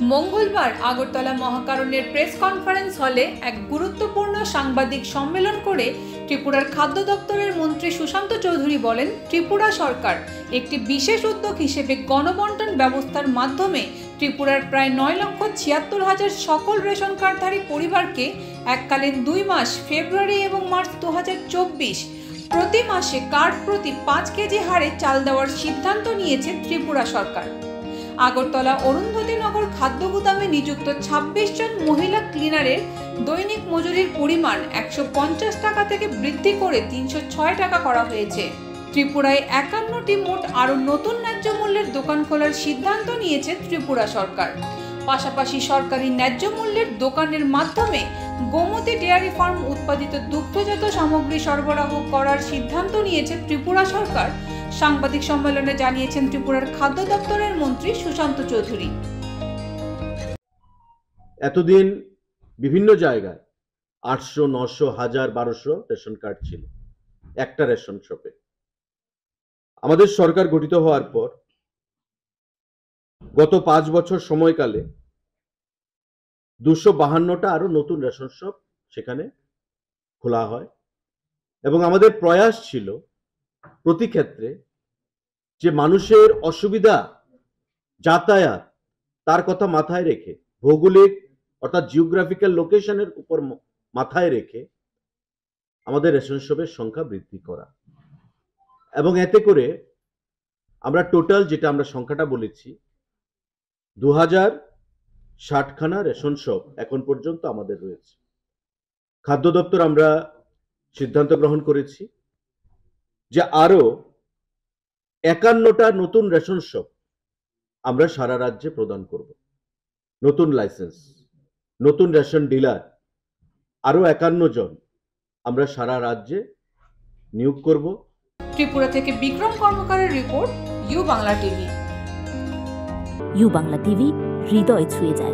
মঙ্গলবার Agartala মহাকারণের press conference হলে এক গুরুত্বপূর্ণ সাংবাদিক সম্মেলন করে ত্রিপুরার খাদ্য দপ্তরের মন্ত্রী সুশান্ত চৌধুরী বলেন, ত্রিপুরা সরকার একটি বিশেষ উদ্যোগ হিসেবে গণবন্টন ব্যবস্থার মাধ্যমে ত্রিপুরার প্রায় 9,76,000 সকল রেশন কার্ডধারী পরিবারকে এককালীন 2 মাস ফেব্রুয়ারি এবং মার্চ 2024 প্রতি মাসে কার্ড প্রতি 5 কেজি হারে চাল দেওয়ার সিদ্ধান্ত নিয়েছে ত্রিপুরা সরকার। আগরতলা অরুন্ধতী নগর খাদ্য গুদামে নিযুক্ত 26 জন মহিলা ক্লিনারের দৈনিক মজুরির পরিমাণ 150 টাকা থেকে বৃদ্ধি করে 306 টাকা করা হয়েছে। ত্রিপুরায় 51টি মোট আরও নতুন ন্যায্য মূল্যের দোকান খোলার সিদ্ধান্ত নিয়েছে ত্রিপুরা সরকার। পাশাপাশি সরকারি ন্যায্য মূল্যের দোকানের মাধ্যমে গোমতী ডেয়ারি ফার্ম উৎপাদিত দুগ্ধজাত সামগ্রী সরবরাহ করার সিদ্ধান্ত নিয়েছে ত্রিপুরা সরকার। সাংবাদিক সম্মেলনে জানিয়েছেন ত্রিপুরার খাদ্য দপ্তরের মন্ত্রী সুশান্ত চৌধুরী। এতদিন বিভিন্ন জায়গায় 800, 900, 1000, 1200 রেশন কার্ড ছিল একটা রেশন শপে। আমাদের সরকার গঠিত হওয়ার পর গত 5 বছর সময়কালে 252টা আরো নতুন রেশন শপ সেখানে খোলা হয় এবং আমাদের প্রয়াস ছিল প্রতি ক্ষেত্রে যে মানুষের অসুবিধা যাতায়াত তার কথা মাথায় রেখে, ভৌগোলিক অর্থাৎ জিওগ্রাফিক্যাল লোকেশনের উপর মাথায় রেখে আমাদের রেশন শপের সংখ্যা বৃদ্ধি করা এবং এতে করে আমরা টোটাল যেটা আমরা সংখ্যাটা বলেছি 2060খানা রেশন শপ এখন পর্যন্ত আমাদের রয়েছে। খাদ্য দপ্তর আমরা সিদ্ধান্ত গ্রহণ করেছি যে আরো 51টা নতুন রেশন শপ আমরা সারা রাজ্যে প্রদান করব। নতুন লাইসেন্স, নতুন রেশন ডিলার আরো 51 জন আমরা সারা রাজ্যে নিয়োগ করব। ত্রিপুরা থেকে বিক্রম কর্মকারের report, U Bangla TV. U Bangla TV হৃদয় ছুঁয়ে যায়।